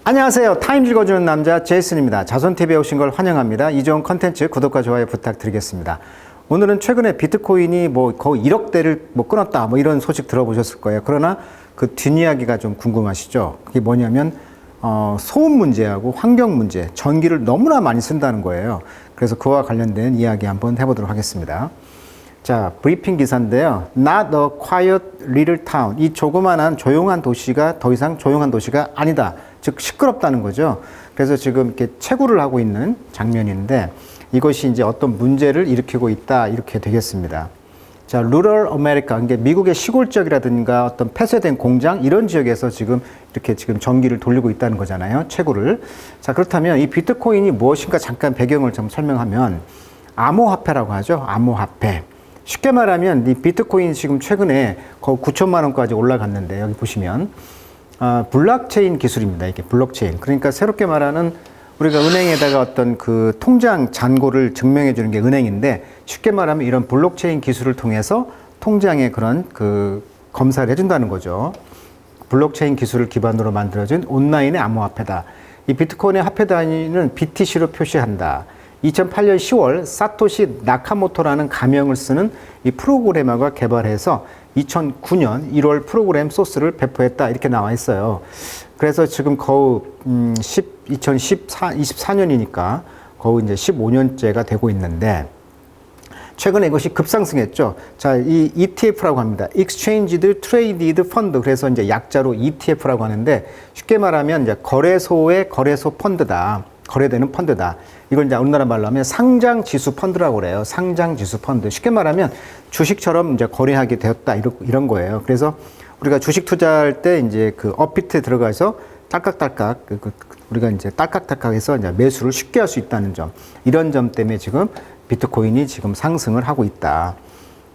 안녕하세요. 타임 읽어주는 남자 제이슨입니다. 자손TV에 오신 걸 환영합니다. 이 좋은 컨텐츠 구독과 좋아요 부탁드리겠습니다. 오늘은 최근에 비트코인이 거의 1억대를 끊었다 이런 소식 들어보셨을 거예요. 그러나 그 뒷이야기가 좀 궁금하시죠? 그게 뭐냐면 소음 문제하고 환경 문제, 전기를 너무나 많이 쓴다는 거예요. 그래서 그와 관련된 이야기 한번 해보도록 하겠습니다. 자, 브리핑 기사인데요. Not a quiet little town. 이 조그만한 조용한 도시가 더 이상 조용한 도시가 아니다. 즉 시끄럽다는 거죠. 그래서 지금 이렇게 채굴을 하고 있는 장면인데 이것이 이제 어떤 문제를 일으키고 있다 이렇게 되겠습니다. 자, 루럴 아메리카, 그러니까 미국의 시골 지역이라든가 어떤 폐쇄된 공장 이런 지역에서 지금 전기를 돌리고 있다는 거잖아요. 채굴을. 자, 그렇다면 이 비트코인이 무엇인가 잠깐 배경을 좀 설명하면 암호화폐라고 하죠. 암호화폐. 쉽게 말하면 이 비트코인이 지금 최근에 거의 9천만 원까지 올라갔는데 여기 보시면 블록체인 기술입니다. 이게 블록체인. 그러니까 새롭게 말하는 우리가 은행에다가 어떤 그 통장 잔고를 증명해 주는 게 은행인데 쉽게 말하면 이런 블록체인 기술을 통해서 통장의 그런 그 검사를 해준다는 거죠. 블록체인 기술을 기반으로 만들어진 온라인의 암호화폐다. 이 비트코인의 화폐 단위는 BTC로 표시한다. 2008년 10월 사토시 나카모토라는 가명을 쓰는 이 프로그래머가 개발해서 2009년 1월 프로그램 소스를 배포했다 이렇게 나와 있어요. 그래서 지금 거의 2024년이니까 거의 이제 15년째가 되고 있는데 최근에 이것이 급상승했죠. 자, 이 ETF라고 합니다. Exchanged Traded Fund. 그래서 이제 약자로 ETF라고 하는데 쉽게 말하면 이제 거래소의 거래소 펀드다. 거래되는 펀드다. 이걸 이제 우리나라 말로 하면 상장 지수 펀드라고 그래요. 상장 지수 펀드. 쉽게 말하면 주식처럼 이제 거래하게 되었다. 이런 거예요. 그래서 우리가 주식 투자할 때 이제 그 업비트에 들어가서 딸깍딸깍 우리가 이제 딸깍딸깍해서 이제 매수를 쉽게 할 수 있다는 점. 이런 점 때문에 지금 비트코인이 지금 상승을 하고 있다.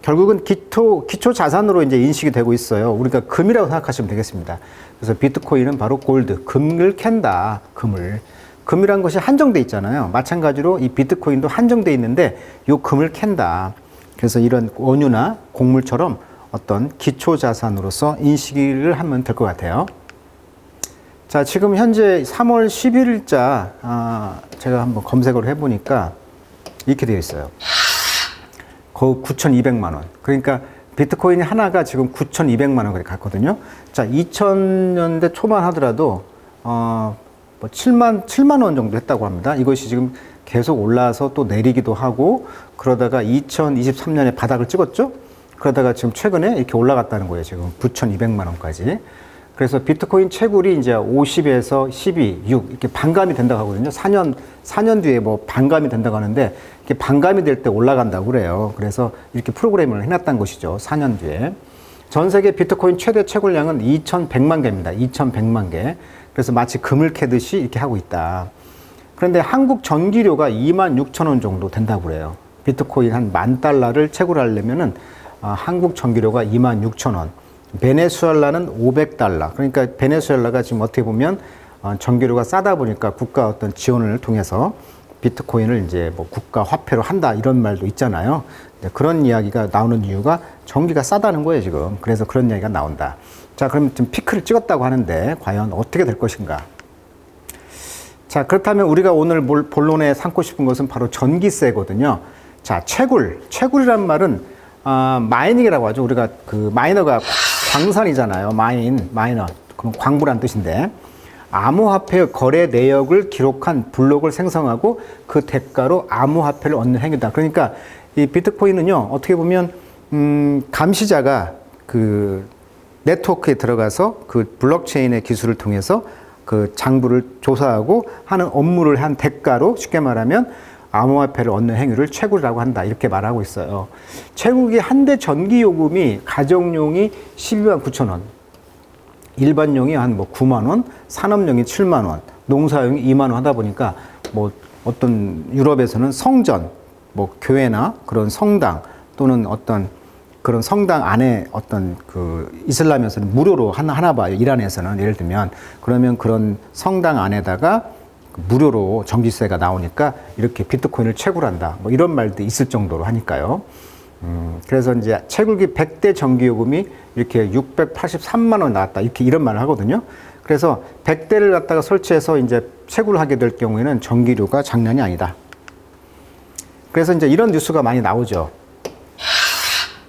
결국은 기초 자산으로 이제 인식이 되고 있어요. 우리가 금이라고 생각하시면 되겠습니다. 그래서 비트코인은 바로 골드, 금을 캔다. 금이란 것이 한정돼 있잖아요. 마찬가지로 이 비트코인도 한정돼 있는데 이 금을 캔다. 그래서 이런 원유나 곡물처럼 어떤 기초 자산으로서 인식을 하면 될 것 같아요. 자, 지금 현재 3월 11일자 제가 한번 검색을 해보니까 이렇게 되어 있어요. 거의 9,200만 원. 그러니까 비트코인 하나가 지금 9,200만 원까지 갔거든요. 자, 2000년대 초반 하더라도 7만 원 정도 했다고 합니다. 이것이 지금 계속 올라서 또 내리기도 하고 그러다가 2023년에 바닥을 찍었죠. 그러다가 지금 최근에 이렇게 올라갔다는 거예요. 지금 9,200만 원까지. 그래서 비트코인 채굴이 이제 50에서 12, 6 이렇게 반감이 된다고 하거든요. 4년 뒤에 반감이 된다고 하는데 이렇게 반감이 될 때 올라간다고 그래요. 그래서 이렇게 프로그램을 해놨다는 것이죠. 4년 뒤에. 전 세계 비트코인 최대 채굴량은 2,100만 개입니다. 2,100만 개. 그래서 마치 금을 캐듯이 이렇게 하고 있다. 그런데 한국 전기료가 26,000원 정도 된다고 그래요. 비트코인 한 $10,000를 채굴하려면은 한국 전기료가 26,000원. 베네수엘라는 $500. 그러니까 베네수엘라가 지금 어떻게 보면 전기료가 싸다 보니까 국가 어떤 지원을 통해서 비트코인을 이제 국가 화폐로 한다 이런 말도 있잖아요. 그런 이야기가 나오는 이유가 전기가 싸다는 거예요, 지금. 그래서 그런 이야기가 나온다. 자, 그럼 지금 피크를 찍었다고 하는데 과연 어떻게 될 것인가? 자, 그렇다면 우리가 오늘 본론에 삼고 싶은 것은 바로 전기세거든요. 자, 채굴이란 말은 마이닝이라고 하죠. 우리가 그 마이너가 광산이잖아요. 마이너. 그럼 광부란 뜻인데 암호화폐의 거래 내역을 기록한 블록을 생성하고 그 대가로 암호화폐를 얻는 행위다. 그러니까 이 비트코인은요, 어떻게 보면 감시자가 그 네트워크에 들어가서 그 블록체인의 기술을 통해서 그 장부를 조사하고 하는 업무를 한 대가로 쉽게 말하면 암호화폐를 얻는 행위를 채굴이라고 한다. 이렇게 말하고 있어요. 채굴기 한 대 전기 요금이 가정용이 12만 9천 원, 일반용이 한 9만 원, 산업용이 7만 원, 농사용이 2만 원 하다 보니까 어떤 유럽에서는 성전, 교회나 그런 성당 또는 어떤 그런 성당 안에 어떤 그 이슬람에서는 무료로 하나 봐요. 이란에서는 예를 들면 그러면 그런 성당 안에다가 무료로 전기세가 나오니까 이렇게 비트코인을 채굴한다. 이런 말도 있을 정도로 하니까요. 그래서 이제 채굴기 100대 전기요금이 이렇게 683만 원 나왔다. 이런 말을 하거든요. 그래서 100대를 갖다가 설치해서 이제 채굴을 하게 될 경우에는 전기료가 장난이 아니다. 그래서 이제 이런 뉴스가 많이 나오죠.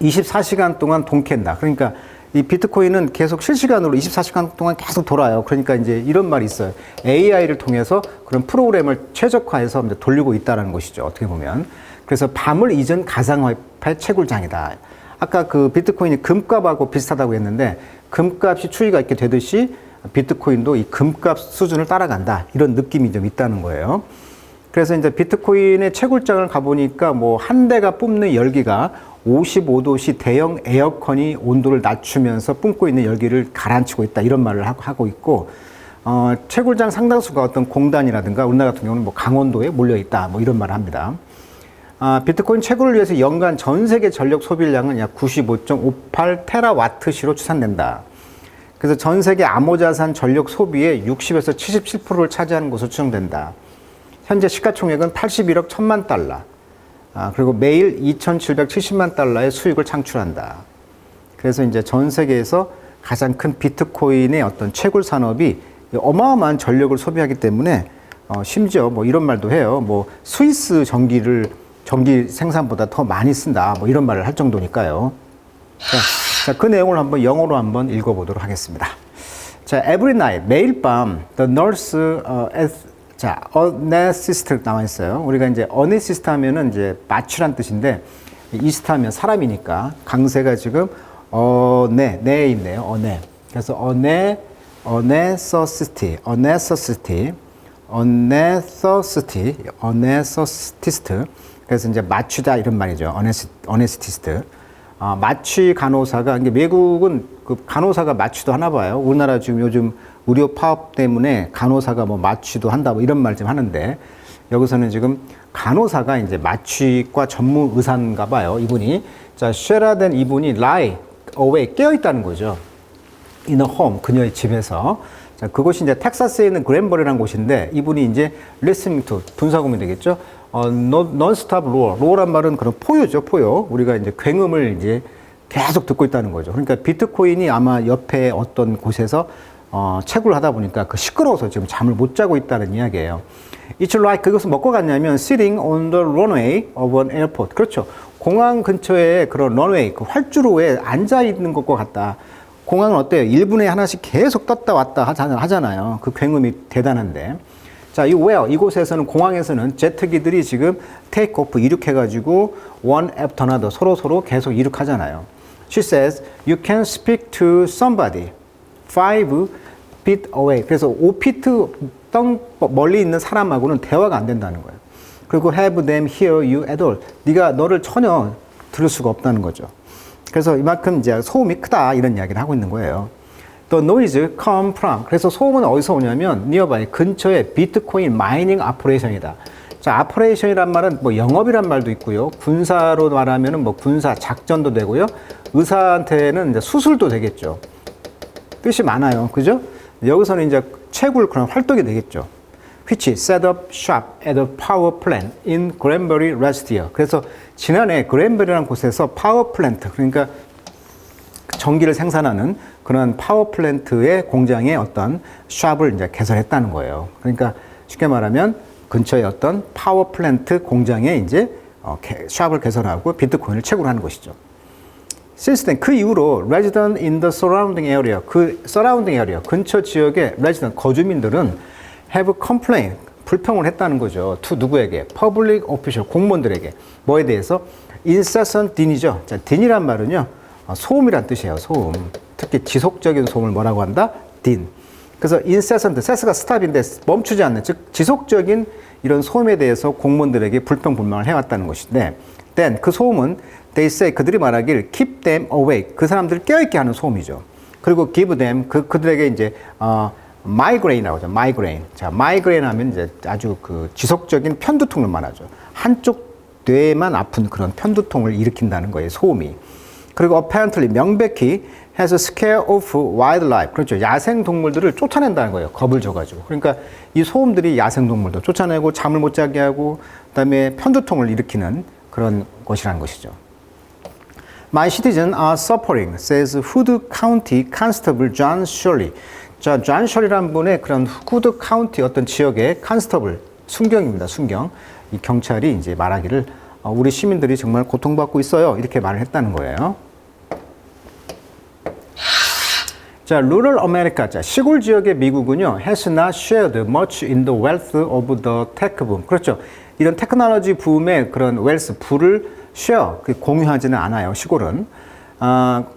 24시간 동안 돈 캔다. 그러니까 이 비트코인은 계속 실시간으로 24시간 동안 계속 돌아요. 그러니까 이제 이런 말이 있어요. AI를 통해서 그런 프로그램을 최적화해서 이제 돌리고 있다는 것이죠. 어떻게 보면. 그래서 밤을 잊은 가상화폐 채굴장이다. 아까 그 비트코인이 금값하고 비슷하다고 했는데 금값이 추이가 있게 되듯이 비트코인도 이 금값 수준을 따라간다. 이런 느낌이 좀 있다는 거예요. 그래서 이제 비트코인의 채굴장을 가보니까 뭐 한 대가 뿜는 열기가 55도씨 대형 에어컨이 온도를 낮추면서 뿜고 있는 열기를 가라앉히고 있다. 이런 말을 하고 있고, 채굴장 상당수가 어떤 공단이라든가 우리나라 같은 경우는 뭐 강원도에 몰려 있다. 뭐 이런 말을 합니다. 비트코인 채굴을 위해서 연간 전 세계 전력 소비량은 약 95.58 테라와트시로 추산된다. 그래서 전 세계 암호자산 전력 소비의 60에서 77%를 차지하는 것으로 추정된다. 현재 시가총액은 81억 1천만 달러. 그리고 매일 2,770만 달러의 수익을 창출한다. 그래서 이제 전 세계에서 가장 큰 비트코인의 어떤 채굴 산업이 어마어마한 전력을 소비하기 때문에 심지어 뭐 이런 말도 해요. 뭐 스위스 전기 생산보다 더 많이 쓴다. 뭐 이런 말을 할 정도니까요. 자, 그 내용을 한번 영어로 한번 읽어보도록 하겠습니다. 자, every night 매일 밤 the nurse 자, 어네시스트 나와 있어요. 우리가 이제 어네시스트 하면은 이제 마취란 뜻인데, 이스트 하면 사람이니까, 강세가 지금 네에 있네요. 그래서 어네서시스트. 그래서 이제 마취다 이런 말이죠. 어네스티스트. 마취 간호사가, 이게 외국은 그 간호사가 마취도 하나 봐요. 우리나라 지금 요즘 의료 파업 때문에 간호사가 뭐 마취도 한다 뭐 이런 말 좀 하는데, 여기서는 지금 간호사가 이제 마취과 전문 의사인가 봐요. 이분이. 자, 쉐라된 이분이 lie awake, 깨어 있다는 거죠. in a home, 그녀의 집에서. 자, 그곳이 이제 텍사스에 있는 그랜버리라는 곳인데, 이분이 이제 listening to, 분사구문이 되겠죠. non-stop roar. roar란 말은 그런 포효죠, 포효. 우리가 이제 굉음을 이제 계속 듣고 있다는 거죠. 그러니까 비트코인이 아마 옆에 어떤 곳에서 채굴을 하다 보니까 그 시끄러워서 지금 잠을 못 자고 있다는 이야기예요. It's like, 그것은 뭐가 같냐면 sitting on the runway of an airport. 그렇죠. 공항 근처에 그런 런웨이, 그 활주로에 앉아 있는 것과 같다. 공항은 어때요? 1분에 하나씩 계속 떴다 왔다 하잖아요. 그 굉음이 대단한데. 자, 이곳에서는, 공항에서는 제트기들이 지금 take off, 이륙해가지고 one after another, 서로 계속 이륙하잖아요. She says, you can speak to somebody 5 feet away. 그래서 5피트 멀리 있는 사람하고는 대화가 안 된다는 거예요. 그리고 have them hear you at all. 너를 전혀 들을 수가 없다는 거죠. 그래서 이만큼 이제 소음이 크다 이런 이야기를 하고 있는 거예요. The noise come from. 그래서 소음은 어디서 오냐면 nearby, 근처에 비트코인 마이닝 아퍼레이션이다. 자, 아퍼레이션이란 말은 뭐 영업이란 말도 있고요. 군사로 말하면은 뭐 군사 작전도 되고요. 의사한테는 이제 수술도 되겠죠. 뜻이 많아요. 그죠? 여기서는 이제 채굴 그런 활동이 되겠죠. Which set up shop at a power plant in Granbury last year. 그래서 지난해 그랜버리라는 곳에서 파워 플랜트, 그러니까 전기를 생산하는 그런 파워 플랜트의 공장에 어떤 샵을 이제 개설했다는 거예요. 그러니까 쉽게 말하면 근처에 어떤 파워 플랜트 공장에 이제 샵을 개설하고 비트코인을 채굴하는 것이죠. Since then, 그 이후로 resident in the surrounding area, 근처 지역의 resident, 거주민들은 have complained, 불평을 했다는 거죠. to 누구에게? public official, 공무원들에게. 뭐에 대해서? incessant din이죠. 자, din이란 말은요, 소음이란 뜻이에요. 소음. 특히 지속적인 소음을 뭐라고 한다? din. 그래서 incessant, cess가 스탑인데 멈추지 않는, 즉 지속적인 이런 소음에 대해서 공무원들에게 불평불만을 해왔다는 것인데, then 그 소음은 they say, 그들이 말하길 keep them awake, 그 사람들을 깨어있게 하는 소음이죠. 그리고 give them, 그들에게 이제 migraine이라고 하죠. migraine. 자, migraine 하면 이제 아주 그 지속적인 편두통을 말하죠. 한쪽 뇌만 아픈 그런 편두통을 일으킨다는 거예요, 소음이. 그리고 apparently, 명백히 has scare off wildlife. 그렇죠. 야생 동물들을 쫓아낸다는 거예요. 겁을 줘가지고. 그러니까 이 소음들이 야생 동물도 쫓아내고 잠을 못 자게 하고 그다음에 편두통을 일으키는 그런 것이라는 것이죠. My citizens are suffering, says Hood County Constable John Shirley. 자, 존 셜이라는 분의 그런 후드 카운티 어떤 지역의 컨스터블, 순경입니다. 순경. 이 경찰이 이제 말하기를 우리 시민들이 정말 고통받고 있어요. 이렇게 말을 했다는 거예요. 자, rural America. 자, 시골 지역의 미국은요, has not shared much in the wealth of the tech boom. 그렇죠. 이런 테크놀로지 붐의 그런 웰스, 부를 share, 공유하지는 않아요. 시골은.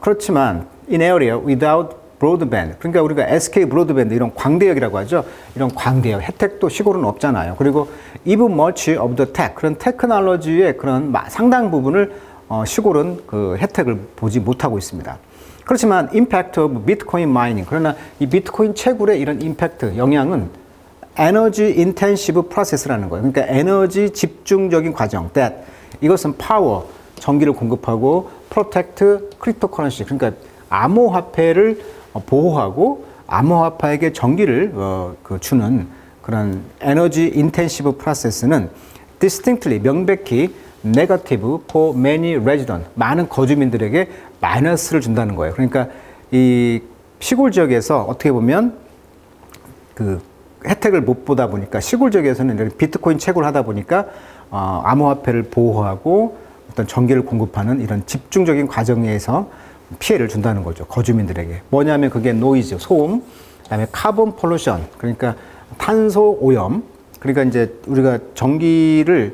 그렇지만 in area without broadband. 그러니까 우리가 SK 브로드밴드 이런 광대역이라고 하죠. 이런 광대역 혜택도 시골은 없잖아요. 그리고 even much of the tech. 그런 테크놀로지의 그런 상당 부분을 시골은 그 혜택을 보지 못하고 있습니다. 그렇지만 impact of Bitcoin mining. 그러나 이 비트코인 채굴의 이런 임팩트, 영향은 에너지 인텐시브 프로세스라는 거예요. 그러니까 에너지 집중적인 과정. that 이것은 파워, 전기를 공급하고 protect cryptocurrency. 그러니까 암호화폐를 보호하고 암호화폐에게 전기를 주는 그런 에너지 인텐시브 프로세스는 distinctly 명백히 negative for many residents. 많은 거주민들에게 마이너스를 준다는 거예요. 그러니까 이 시골 지역에서 어떻게 보면 그 혜택을 못 보다 보니까 시골 지역에서는 비트코인 채굴을 하다 보니까 암호화폐를 보호하고 어떤 전기를 공급하는 이런 집중적인 과정에서 피해를 준다는 거죠. 거주민들에게. 뭐냐면 그게 노이즈, 소음, 그다음에 카본 폴루션, 그러니까 탄소 오염. 그러니까 이제 우리가 전기를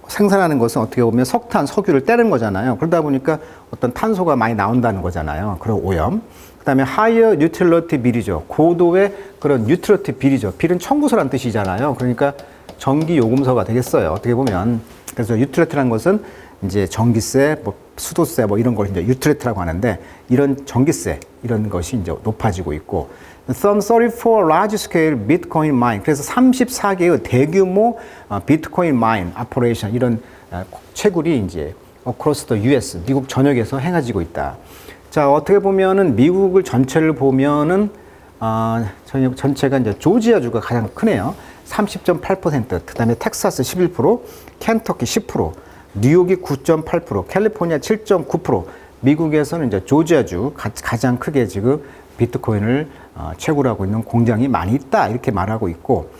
생산하는 것은 어떻게 보면 석탄, 석유를 떼는 거잖아요. 그러다 보니까 어떤 탄소가 많이 나온다는 거잖아요. 그런 오염. 그다음에 higher utility bill이죠. 고도의 그런 utility bill이죠. bill은 청구서란 뜻이잖아요. 그러니까 전기 요금서가 되겠어요. 어떻게 보면. 그래서 utility라는 것은 이제 전기세, 뭐 수도세 뭐 이런 걸 이제 utility라고 하는데 이런 전기세 이런 것이 이제 높아지고 있고 Some 34 large scale Bitcoin mine. 그래서 34개의 대규모 비트코인 마인 오퍼레이션 이런 채굴이 이제 across the US 미국 전역에서 행해지고 있다. 자, 어떻게 보면은 미국을 전체를 보면은 전체가 이제 조지아주가 가장 크네요. 30.8%, 그다음에 텍사스 11%, 켄터키 10%, 뉴욕이 9.8%, 캘리포니아 7.9%, 미국에서는 이제 조지아주 가장 크게 지금 비트코인을 채굴하고 있는 공장이 많이 있다 이렇게 말하고 있고,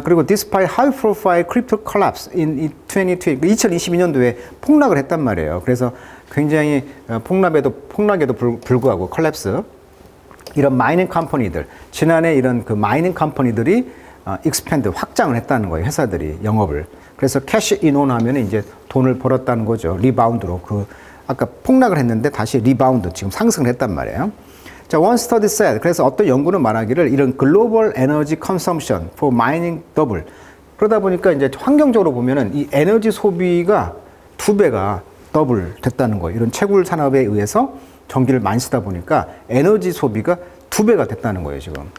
그리고 despite high profile crypto collapse in 2022년도에 폭락을 했단 말이에요. 그래서 굉장히 폭락에도 불구하고 collapse 이런 마이닝 컴퍼니들 지난해 이런 그 마이닝 컴퍼니들이 expand 확장을 했다는 거예요. 회사들이 영업을. 그래서 캐시 인온 하면 이제 돈을 벌었다는 거죠. 리바운드로 그 아까 폭락을 했는데 다시 리바운드 지금 상승을 했단 말이에요. 자, one study said. 그래서 어떤 연구는 말하기를 이런 global energy consumption for mining double. 그러다 보니까 이제 환경적으로 보면은 이 에너지 소비가 2배가 더블 됐다는 거예요. 이런 채굴 산업에 의해서 전기를 많이 쓰다 보니까 에너지 소비가 2배가 됐다는 거예요, 지금.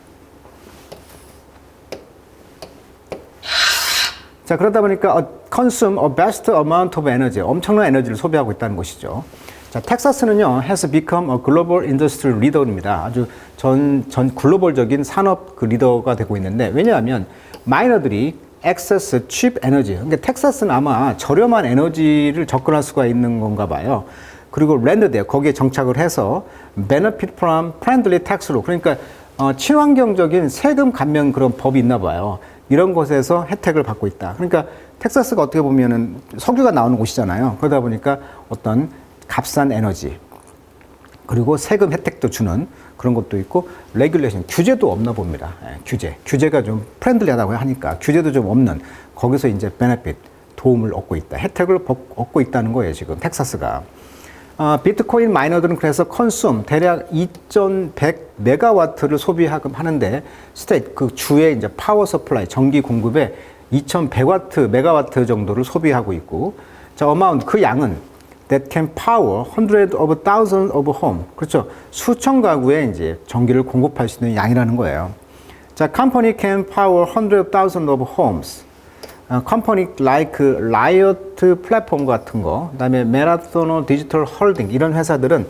자, 그러다 보니까 consume a vast amount of energy. 엄청난 에너지를 소비하고 있다는 것이죠. 자, 텍사스는요, has become a global industry leader입니다. 아주 전 글로벌적인 산업 그 리더가 되고 있는데, 왜냐하면 마이너들이 excess cheap energy. 그러니까 텍사스는 아마 저렴한 에너지를 접근할 수가 있는 건가 봐요. 그리고 랜드대 거기에 정착을 해서 benefit from friendly tax로. 그러니까 친환경적인 세금 감면 그런 법이 있나 봐요. 이런 곳에서 혜택을 받고 있다. 그러니까 텍사스가 어떻게 보면은 석유가 나오는 곳이잖아요. 그러다 보니까 어떤 값싼 에너지 그리고 세금 혜택도 주는 그런 것도 있고 레귤레이션 규제도 없나 봅니다. 규제가 좀 프렌들리하다고 하니까 규제도 좀 없는 거기서 이제 베네핏 도움을 얻고 있다. 혜택을 얻고 있다는 거예요. 지금 텍사스가. 비트코인 마이너들은 그래서 컨숨 대략 2,100 메가와트를 소비하는데 스테이트 그 주의 이제 파워 서플라이 전기 공급에 2,100와트 메가와트 정도를 소비하고 있고, 자, 어마운트 그 양은 that can power hundreds of thousands of homes. 그렇죠. 수천 가구에 이제 전기를 공급할 수 있는 양이라는 거예요. 자, company can power hundreds of thousands of homes. 컴퍼니 like Riot 플랫폼 같은 거, 그다음에 Marathon Digital Holding 이런 회사들은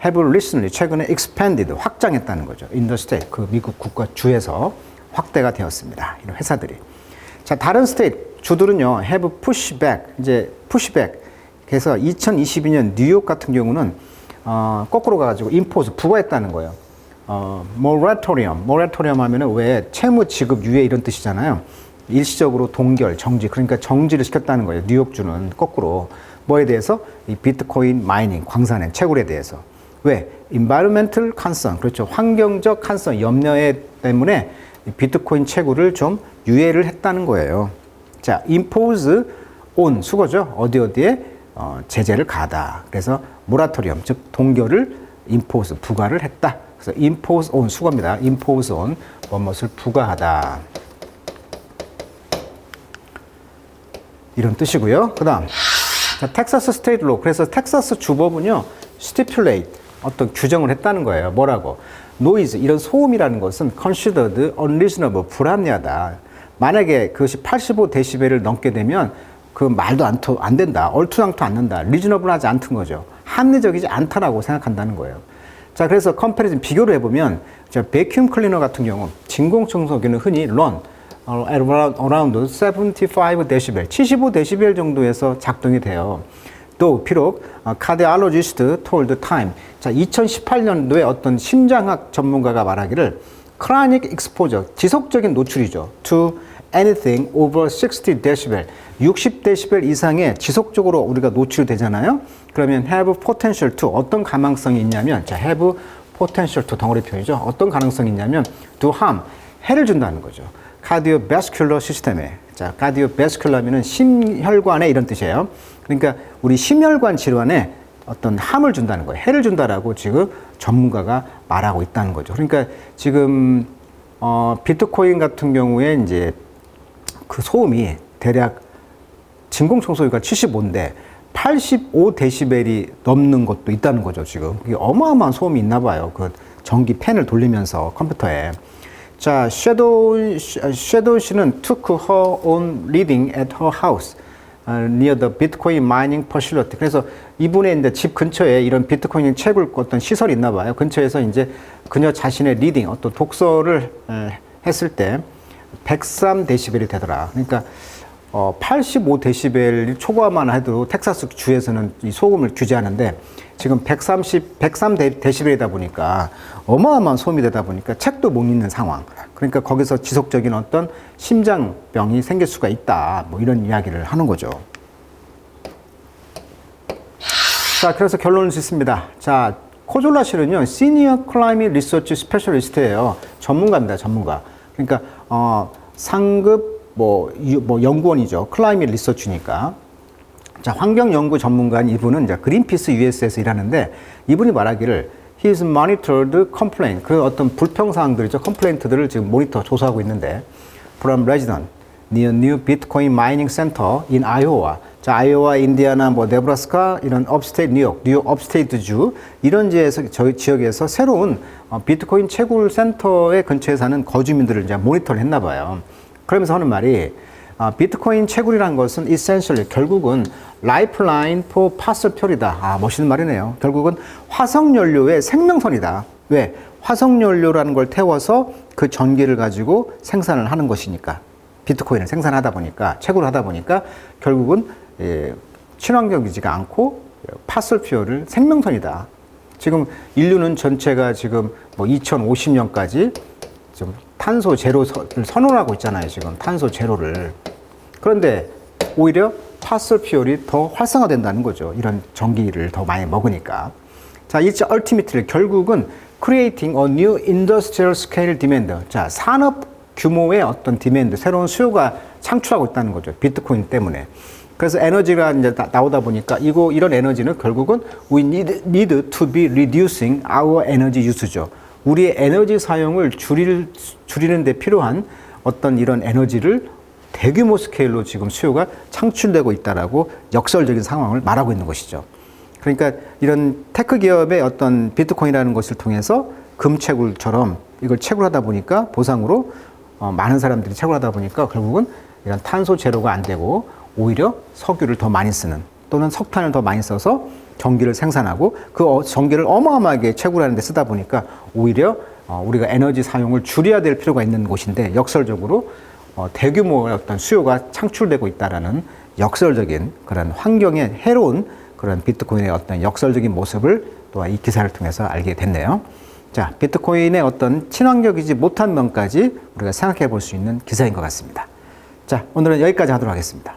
have recently 최근에 expanded 확장했다는 거죠. in the state 그 미국 국가 주에서 확대가 되었습니다. 이런 회사들이. 자, 다른 스테이트 주들은요 have pushback 이제 pushback. 그래서 2022년 뉴욕 같은 경우는 거꾸로 가가지고 임포즈 부과했다는 거예요. 모라토리엄 하면은 왜 채무 지급 유예 이런 뜻이잖아요. 일시적으로 동결, 정지. 그러니까 정지를 시켰다는 거예요. 뉴욕주는 거꾸로. 뭐에 대해서? 이 비트코인 마이닝, 광산의 채굴에 대해서. 왜? environmental concern. 그렇죠. 환경적 concern, 염려 때문에 비트코인 채굴을 좀 유예를 했다는 거예요. 자, impose on, 수거죠. 어디에 제재를 가하다. 그래서 모라토리엄, 즉 동결을 impose, 부과를 했다. 그래서 impose on, 수거입니다. impose on, 무엇을 부과하다. 이런 뜻이고요. 그 다음, 텍사스 스테이트 로. 그래서 텍사스 주법은요, stipulate, 어떤 규정을 했다는 거예요. 뭐라고? noise, 이런 소음이라는 것은 considered unreasonable, 불합리하다. 만약에 그것이 85데시벨을 넘게 되면 그 말도 안 된다. 얼토당토 않는다. reasonable 하지 않던 거죠. 합리적이지 않다라고 생각한다는 거예요. 자, 그래서 컴패리즌 비교를 해보면, 베큐um 클리너 같은 경우, 진공청소기는 흔히 run around 75데시벨, 75데시벨 정도에서 작동이 돼요. 또 비록 cardiologist told time, 자 2018년도에 어떤 심장학 전문가가 말하기를 chronic exposure, 지속적인 노출이죠. to anything over 60데시벨, 60데시벨 이상의 지속적으로 우리가 노출되잖아요. 그러면 have potential to, 어떤 가망성이 있냐면, 자 have potential to 덩어리 표현이죠. 어떤 가능성이 있냐면 to harm, 해를 준다는 거죠. cardiovascular 시스템에, 자 cardiovascular면은 심혈관에 이런 뜻이에요. 그러니까 우리 심혈관 질환에 어떤 함을 준다는 거예요. 해를 준다라고 지금 전문가가 말하고 있다는 거죠. 그러니까 지금 비트코인 같은 경우에 이제 그 소음이 대략 진공청소기가 75인데 85데시벨이 넘는 것도 있다는 거죠. 지금 이게 어마어마한 소음이 있나 봐요. 그 전기 팬을 돌리면서 컴퓨터에. 자, 섀도우 씨는 took her own reading at her house near the Bitcoin mining facility. 그래서 이분의 이제 집 근처에 이런 비트코인 채굴 어떤 시설이 있나 봐요. 근처에서 이제 그녀 자신의 리딩, 어떤 독서를 했을 때 103데시벨이 되더라. 그러니까 85데시벨 초과만 해도 텍사스 주에서는 이 소음을 규제하는데 지금 103데시벨이다 보니까 어마어마한 소음이 되다 보니까 책도 못 읽는 상황. 그러니까 거기서 지속적인 어떤 심장병이 생길 수가 있다. 뭐 이런 이야기를 하는 거죠. 자, 그래서 결론을 짓습니다. 자, 코졸라 씨는요, 시니어 클라이밋 리서치 스페셜리스트예요. 전문가입니다, 전문가. 그러니까 상급 연구원이죠. 클라이밋 리서치니까. 자, 환경 연구 전문가인 이분은 이제 그린피스 US에서 일하는데 이분이 말하기를 he is monitored complaint, 그 어떤 불평 사항들이죠. 컴플레인트들을 지금 모니터 조사하고 있는데 from resident near new Bitcoin mining center in Iowa. 자, 아이오와, 인디아나, 네브라스카 이런 업스테이트 뉴욕 업스테이트 주 이런 저희 지역에서 새로운 비트코인 채굴 센터의 근처에 사는 거주민들을 이제 모니터를 했나 봐요. 그러면서 하는 말이 비트코인 채굴이라는 것은 essentially 결국은 lifeline for fossil fuel이다. 멋있는 말이네요. 결국은 화석연료의 생명선이다. 왜? 화석연료라는 걸 태워서 그 전기를 가지고 생산을 하는 것이니까. 비트코인을 생산하다 보니까, 채굴하다 보니까 결국은 친환경이지가 않고 fossil fuel을 생명선이다. 지금 인류는 전체가 지금 2050년까지 좀 탄소 제로를 선언하고 있잖아요. 지금 탄소 제로를. 그런데 오히려 파슬 퓨얼이 더 활성화된다는 거죠. 이런 전기를 더 많이 먹으니까. 자, 이제 ultimately 결국은 creating a new industrial scale demand. 자, 산업 규모의 어떤 디맨드, 새로운 수요가 창출하고 있다는 거죠. 비트코인 때문에. 그래서 에너지가 이제 나오다 보니까 이런 에너지는 결국은 we need to be reducing our energy use죠. 우리의 에너지 사용을 줄이는 데 필요한 어떤 이런 에너지를 대규모 스케일로 지금 수요가 창출되고 있다라고 역설적인 상황을 말하고 있는 것이죠. 그러니까 이런 테크 기업의 어떤 비트코인이라는 것을 통해서 금채굴처럼 이걸 채굴하다 보니까 보상으로 많은 사람들이 채굴하다 보니까 결국은 이런 탄소 제로가 안 되고 오히려 석유를 더 많이 쓰는 또는 석탄을 더 많이 써서 전기를 생산하고 그 전기를 어마어마하게 채굴하는 데 쓰다 보니까 오히려 우리가 에너지 사용을 줄여야 될 필요가 있는 곳인데 역설적으로 대규모의 어떤 수요가 창출되고 있다라는 역설적인 그런 환경에 해로운 그런 비트코인의 어떤 역설적인 모습을 또 이 기사를 통해서 알게 됐네요. 자, 비트코인의 어떤 친환경이지 못한 면까지 우리가 생각해 볼 수 있는 기사인 것 같습니다. 자, 오늘은 여기까지 하도록 하겠습니다.